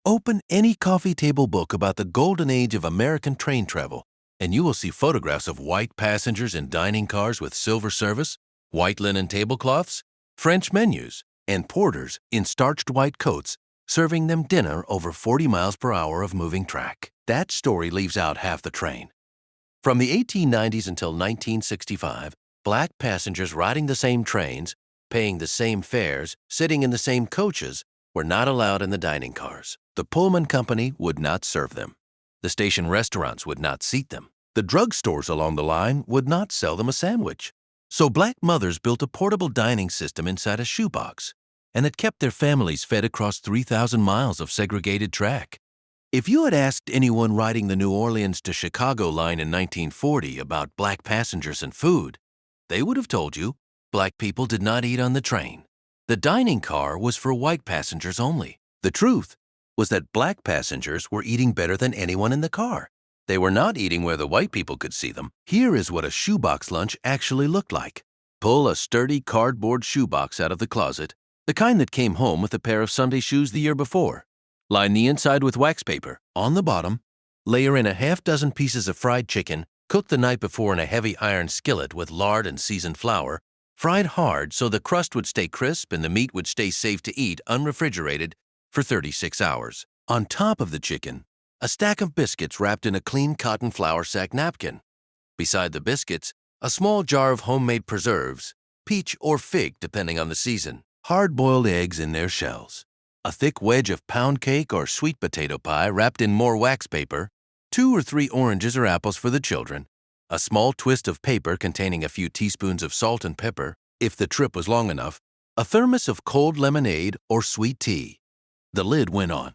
Open any coffee table book about the golden age of American train travel, and you will see photographs of white passengers in dining cars with silver service, white linen tablecloths, French menus, and porters in starched white coats serving them dinner over 40 miles per hour of moving track. That story leaves out half the train. From the 1890s until 1965, black passengers riding the same trains, paying the same fares, sitting in the same coaches, were not allowed in the dining cars. The Pullman Company would not serve them. The station restaurants would not seat them. The drugstores along the line would not sell them a sandwich. So black mothers built a portable dining system inside a shoebox, and it kept their families fed across 3,000 miles of segregated track. If you had asked anyone riding the New Orleans to Chicago line in 1940 about black passengers and food, they would have told you black people did not eat on the train. The dining car was for white passengers only. The truth was that black passengers were eating better than anyone in the car. They were not eating where the white people could see them. Here is what a shoebox lunch actually looked like. Pull a sturdy cardboard shoebox out of the closet, the kind that came home with a pair of Sunday shoes the year before. Line the inside with wax paper. On the bottom, layer in a half-dozen pieces of fried chicken, cooked the night before in a heavy iron skillet with lard and seasoned flour, fried hard so the crust would stay crisp and the meat would stay safe to eat unrefrigerated for 36 hours. On top of the chicken, a stack of biscuits wrapped in a clean cotton flour sack napkin. Beside the biscuits, a small jar of homemade preserves, peach or fig depending on the season, hard-boiled eggs in their shells, a thick wedge of pound cake or sweet potato pie wrapped in more wax paper, 2 or 3 oranges or apples for the children, a small twist of paper containing a few teaspoons of salt and pepper, if the trip was long enough, a thermos of cold lemonade or sweet tea. The lid went on.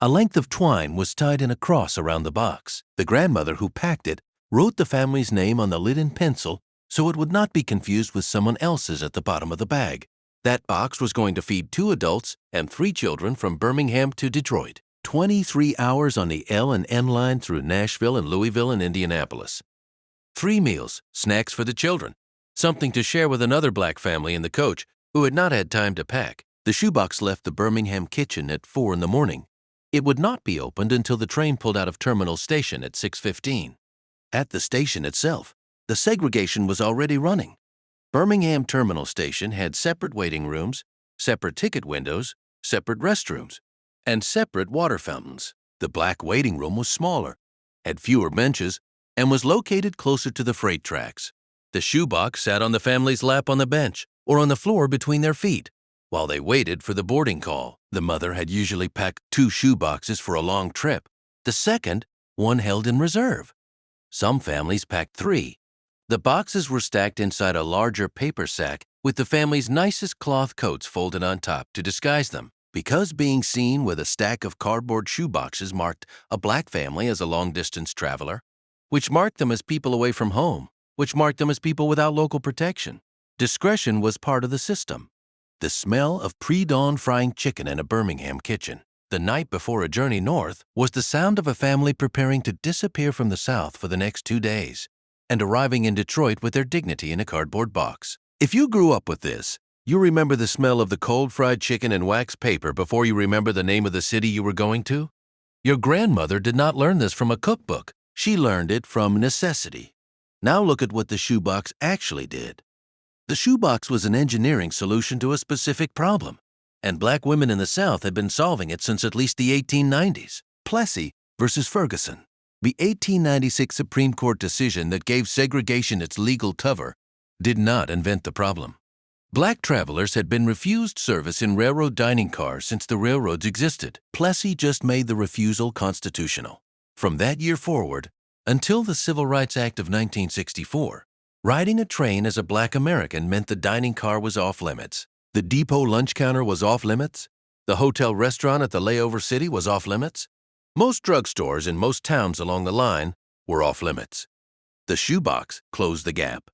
A length of twine was tied in a cross around the box. The grandmother who packed it wrote the family's name on the lid in pencil so it would not be confused with someone else's at the bottom of the bag. That box was going to feed 2 adults and 3 children from Birmingham to Detroit. 23 hours on the L and N line through Nashville and Louisville and Indianapolis. 3 meals, snacks for the children, something to share with another black family in the coach who had not had time to pack. The shoebox left the Birmingham kitchen at 4 in the morning. It would not be opened until the train pulled out of Terminal Station at 6:15. At the station itself, the segregation was already running. Birmingham Terminal Station had separate waiting rooms, separate ticket windows, separate restrooms, and separate water fountains. The black waiting room was smaller, had fewer benches, and was located closer to the freight tracks. The shoebox sat on the family's lap on the bench or on the floor between their feet. While they waited for the boarding call, the mother had usually packed 2 shoeboxes for a long trip. The second, one held in reserve. Some families packed 3. The boxes were stacked inside a larger paper sack with the family's nicest cloth coats folded on top to disguise them. Because being seen with a stack of cardboard shoeboxes marked a black family as a long-distance traveler, which marked them as people away from home, which marked them as people without local protection. Discretion was part of the system. The smell of pre-dawn frying chicken in a Birmingham kitchen the night before a journey north was the sound of a family preparing to disappear from the South for the next 2 days and arriving in Detroit with their dignity in a cardboard box. If you grew up with this, you remember the smell of the cold fried chicken and wax paper before you remember the name of the city you were going to. Your grandmother did not learn this from a cookbook. She learned it from necessity. Now look at what the shoebox actually did. The shoebox was an engineering solution to a specific problem, and black women in the South had been solving it since at least the 1890s. Plessy versus Ferguson. The 1896 Supreme Court decision that gave segregation its legal cover did not invent the problem. Black travelers had been refused service in railroad dining cars since the railroads existed. Plessy just made the refusal constitutional. From that year forward, until the Civil Rights Act of 1964, riding a train as a black American meant the dining car was off limits. The depot lunch counter was off limits. The hotel restaurant at the layover city was off limits. Most drugstores in most towns along the line were off limits. The shoebox closed the gap.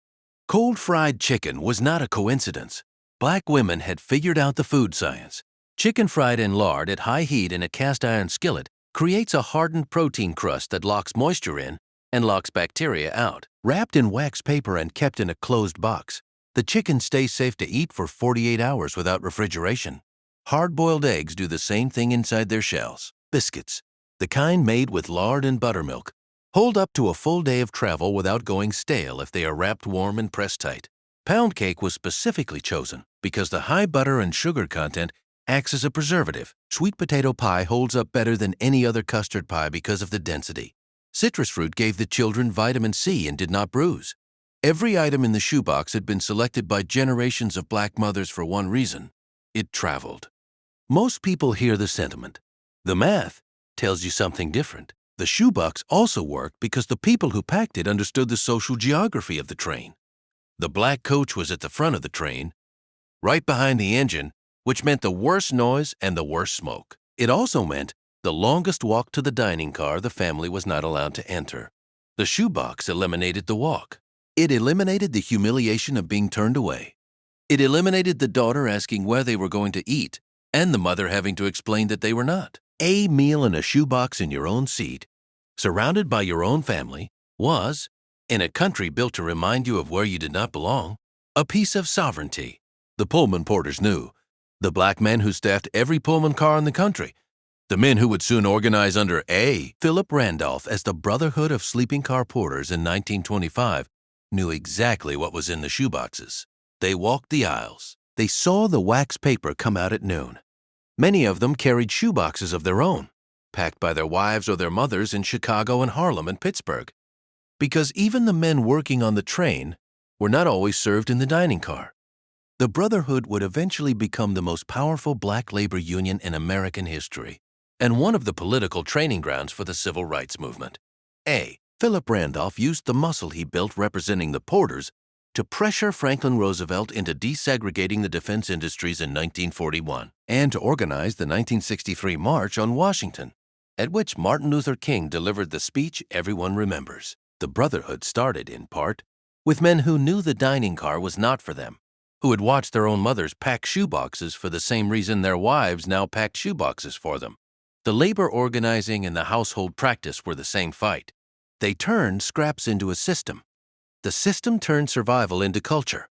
Cold fried chicken was not a coincidence. Black women had figured out the food science. Chicken fried in lard at high heat in a cast iron skillet creates a hardened protein crust that locks moisture in and locks bacteria out. Wrapped in wax paper and kept in a closed box, the chicken stays safe to eat for 48 hours without refrigeration. Hard-boiled eggs do the same thing inside their shells. biscuits, the kind made with lard and buttermilk, hold up to a full day of travel without going stale if they are wrapped warm and pressed tight. Pound cake was specifically chosen because the high butter and sugar content acts as a preservative. Sweet potato pie holds up better than any other custard pie because of the density. Citrus fruit gave the children vitamin C and did not bruise. Every item in the shoebox had been selected by generations of black mothers for one reason: it traveled. Most people hear the sentiment. The math tells you something different. The shoebox also worked because the people who packed it understood the social geography of the train. The black coach was at the front of the train, right behind the engine, which meant the worst noise and the worst smoke. It also meant the longest walk to the dining car the family was not allowed to enter. The shoebox eliminated the walk. It eliminated the humiliation of being turned away. It eliminated the daughter asking where they were going to eat and the mother having to explain that they were not. A meal in a shoebox in your own seat, surrounded by your own family, was, in a country built to remind you of where you did not belong, a piece of sovereignty. The Pullman porters knew. The black men who staffed every Pullman car in the country, the men who would soon organize under A. Philip Randolph as the Brotherhood of Sleeping Car Porters in 1925, knew exactly what was in the shoeboxes. They walked the aisles. They saw the wax paper come out at noon. Many of them carried shoeboxes of their own, packed by their wives or their mothers in Chicago and Harlem and Pittsburgh. Because even the men working on the train were not always served in the dining car. The Brotherhood would eventually become the most powerful black labor union in American history, and one of the political training grounds for the civil rights movement. A. Philip Randolph used the muscle he built representing the porters to pressure Franklin Roosevelt into desegregating the defense industries in 1941, and to organize the 1963 March on Washington, at which Martin Luther King delivered the speech everyone remembers. The Brotherhood started, in part, with men who knew the dining car was not for them, who had watched their own mothers pack shoeboxes for the same reason their wives now packed shoeboxes for them. The labor organizing and the household practice were the same fight. They turned scraps into a system. The system turned survival into culture.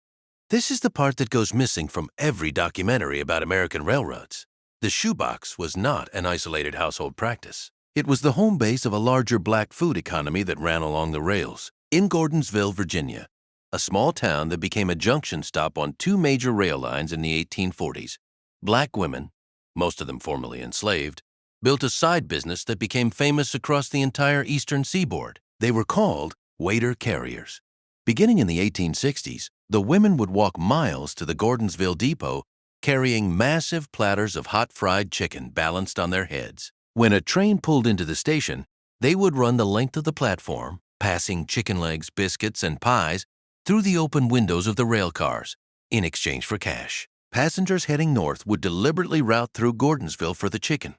This is the part that goes missing from every documentary about American railroads. The shoebox was not an isolated household practice. It was the home base of a larger black food economy that ran along the rails. In Gordonsville, Virginia, a small town that became a junction stop on two major rail lines in the 1840s, black women, most of them formerly enslaved, built a side business that became famous across the entire eastern seaboard. They were called waiter carriers. Beginning in the 1860s, the women would walk miles to the Gordonsville depot carrying massive platters of hot fried chicken balanced on their heads. When a train pulled into the station, they would run the length of the platform, passing chicken legs, biscuits, and pies through the open windows of the rail cars in exchange for cash. Passengers heading north would deliberately route through Gordonsville for the chicken.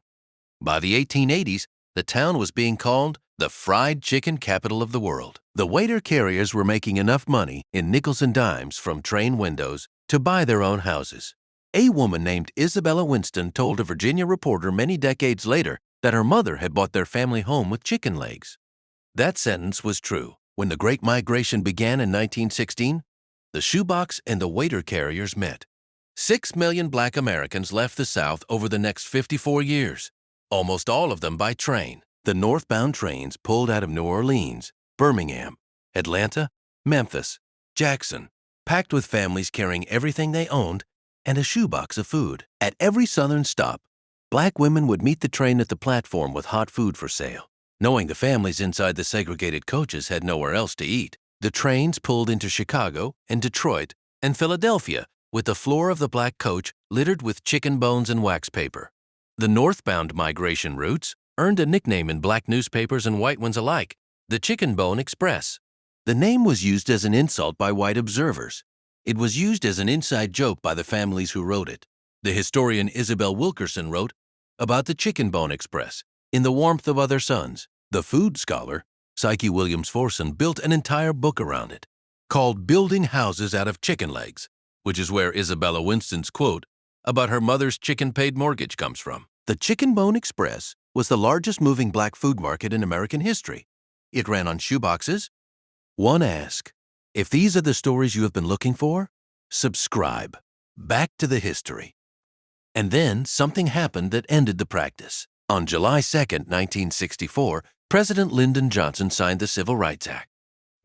By the 1880s, the town was being called the fried chicken capital of the world. The waiter carriers were making enough money in nickels and dimes from train windows to buy their own houses. A woman named Isabella Winston told a Virginia reporter many decades later that her mother had bought their family home with chicken legs. That sentence was true. When the Great Migration began in 1916, the shoebox and the waiter carriers met. 6 million black Americans left the South over the next 54 years, almost all of them by train. The northbound trains pulled out of New Orleans, Birmingham, Atlanta, Memphis, Jackson, packed with families carrying everything they owned and a shoebox of food. At every southern stop, black women would meet the train at the platform with hot food for sale. Knowing the families inside the segregated coaches had nowhere else to eat, the trains pulled into Chicago and Detroit and Philadelphia with the floor of the black coach littered with chicken bones and wax paper. The northbound migration routes earned a nickname in black newspapers and white ones alike, the Chicken Bone Express. The name was used as an insult by white observers. It was used as an inside joke by the families who wrote it. The historian Isabel Wilkerson wrote about the Chicken Bone Express in The Warmth of Other Suns. The food scholar, Psyche Williams Forson, built an entire book around it, called Building Houses Out of Chicken Legs, which is where Isabella Winston's quote about her mother's chicken-paid mortgage comes from. The Chicken Bone Express was the largest moving black food market in American history. It ran on shoeboxes. One ask, if these are the stories you have been looking for, subscribe. Back to the history. And then something happened that ended the practice. On July 2, 1964, President Lyndon Johnson signed the Civil Rights Act.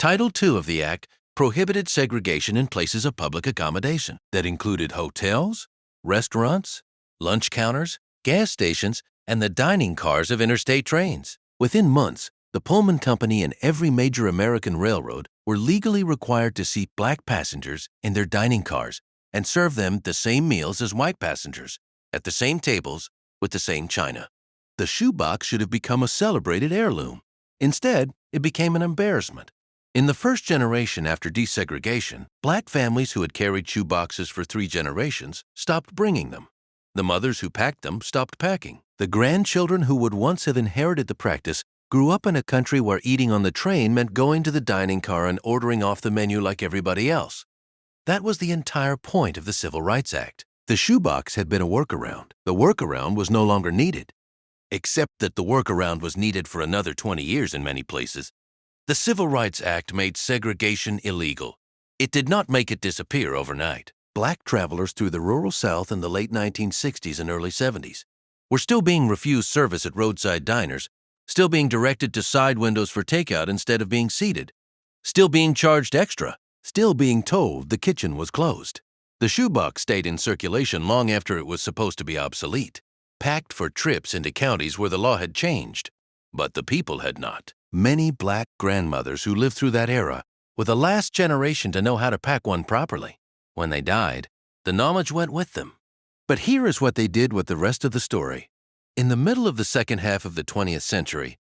Title II of the Act prohibited segregation in places of public accommodation that included hotels, restaurants, lunch counters, gas stations, and the dining cars of interstate trains. Within months, the Pullman Company and every major American railroad were legally required to seat black passengers in their dining cars and serve them the same meals as white passengers, at the same tables, with the same china. The shoebox should have become a celebrated heirloom. Instead, it became an embarrassment. In the first generation after desegregation, black families who had carried shoeboxes for 3 generations stopped bringing them. The mothers who packed them stopped packing. The grandchildren who would once have inherited the practice grew up in a country where eating on the train meant going to the dining car and ordering off the menu like everybody else. That was the entire point of the Civil Rights Act. The shoebox had been a workaround. The workaround was no longer needed. Except that the workaround was needed for another 20 years in many places. The Civil Rights Act made segregation illegal. It did not make it disappear overnight. Black travelers through the rural South in the late 1960s and early 70s were still being refused service at roadside diners, still being directed to side windows for takeout instead of being seated, still being charged extra, still being told the kitchen was closed. The shoebox stayed in circulation long after it was supposed to be obsolete, packed for trips into counties where the law had changed, but the people had not. Many black grandmothers who lived through that era were the last generation to know how to pack one properly. When they died, the knowledge went with them. But here is what they did with the rest of the story. In the middle of the second half of the 20th century,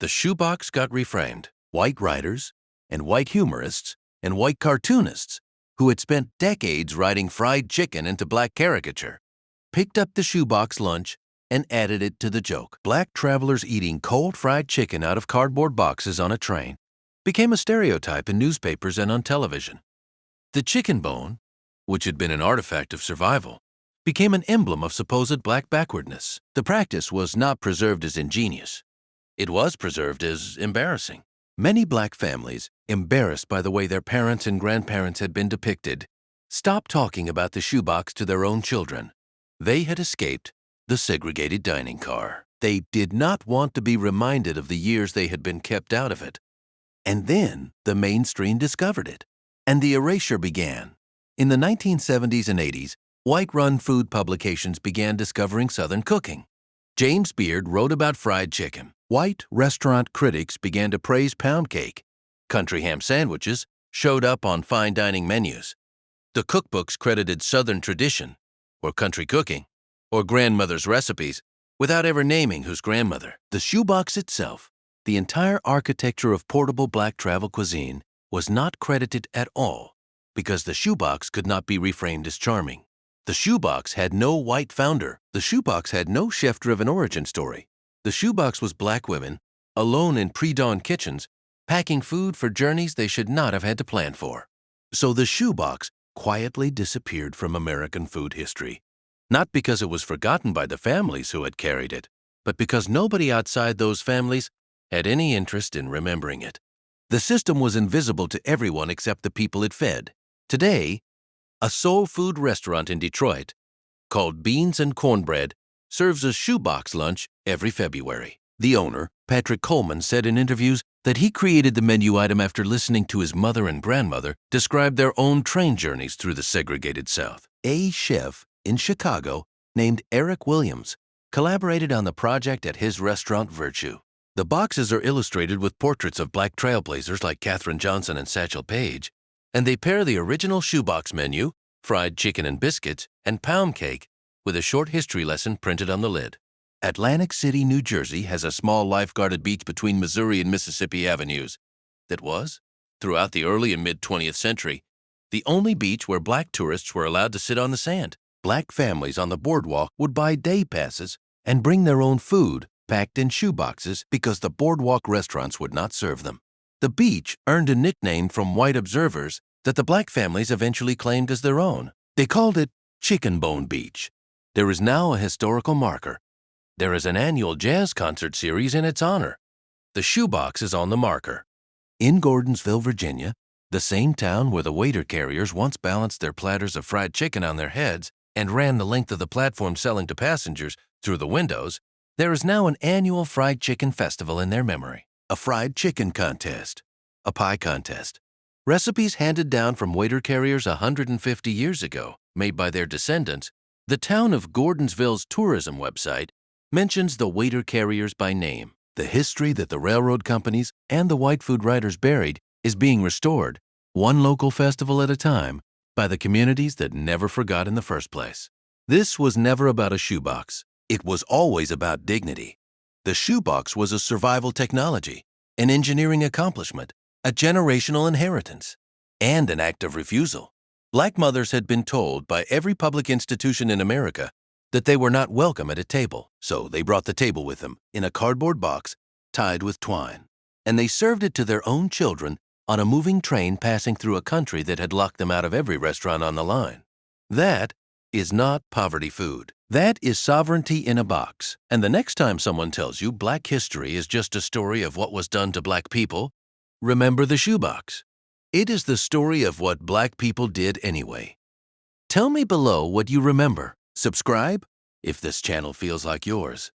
the shoebox got reframed. White writers and white humorists and white cartoonists who had spent decades writing fried chicken into black caricature picked up the shoebox lunch and added it to the joke. Black travelers eating cold fried chicken out of cardboard boxes on a train became a stereotype in newspapers and on television. The chicken bone, which had been an artifact of survival, became an emblem of supposed black backwardness. The practice was not preserved as ingenious. It was preserved as embarrassing. Many black families, embarrassed by the way their parents and grandparents had been depicted, stopped talking about the shoebox to their own children. They had escaped the segregated dining car. They did not want to be reminded of the years they had been kept out of it. And then the mainstream discovered it, and the erasure began. In the 1970s and 80s, white-run food publications began discovering Southern cooking. James Beard wrote about fried chicken. White restaurant critics began to praise pound cake. Country ham sandwiches showed up on fine dining menus. The cookbooks credited Southern tradition, or country cooking, or grandmother's recipes, without ever naming whose grandmother. The shoebox itself, the entire architecture of portable black travel cuisine, was not credited at all because the shoebox could not be reframed as charming. The shoebox had no white founder. The shoebox had no chef-driven origin story. The shoebox was black women, alone in pre-dawn kitchens, packing food for journeys they should not have had to plan for. So the shoebox quietly disappeared from American food history. Not because it was forgotten by the families who had carried it, but because nobody outside those families had any interest in remembering it. The system was invisible to everyone except the people it fed. Today, a soul food restaurant in Detroit, called Beans and Cornbread, serves a shoebox lunch every February. The owner, Patrick Coleman, said in interviews that he created the menu item after listening to his mother and grandmother describe their own train journeys through the segregated South. A chef in Chicago named Eric Williams collaborated on the project at his restaurant Virtue. The boxes are illustrated with portraits of black trailblazers like Katherine Johnson and Satchel Paige, and they pair the original shoebox menu, fried chicken and biscuits, and pound cake with a short history lesson printed on the lid. Atlantic City, New Jersey has a small life-guarded beach between Missouri and Mississippi avenues that was, throughout the early and mid-20th century, the only beach where black tourists were allowed to sit on the sand. Black families on the boardwalk would buy day passes and bring their own food packed in shoeboxes because the boardwalk restaurants would not serve them. The beach earned a nickname from white observers that the black families eventually claimed as their own. They called it Chicken Bone Beach. There is now a historical marker. There is an annual jazz concert series in its honor. The shoebox is on the marker. In Gordonsville, Virginia, the same town where the waiter carriers once balanced their platters of fried chicken on their heads and ran the length of the platform selling to passengers through the windows, There is now an annual fried chicken festival in their memory, a fried chicken contest, a pie contest, recipes handed down from waiter carriers 150 years ago, made by their descendants. The town of Gordonsville's tourism website mentions the waiter carriers by name. The history that the railroad companies and the white food writers buried is being restored, one local festival at a time, by the communities that never forgot in the first place. This was never about a shoebox. It was always about dignity. The shoebox was a survival technology, an engineering accomplishment, a generational inheritance, and an act of refusal. Black mothers had been told by every public institution in America that they were not welcome at a table, so they brought the table with them in a cardboard box tied with twine, and they served it to their own children on a moving train passing through a country that had locked them out of every restaurant on the line. That is not poverty food. That is sovereignty in a box. And the next time someone tells you Black history is just a story of what was done to Black people, remember the shoebox. It is the story of what Black people did anyway. Tell me below what you remember. Subscribe if this channel feels like yours.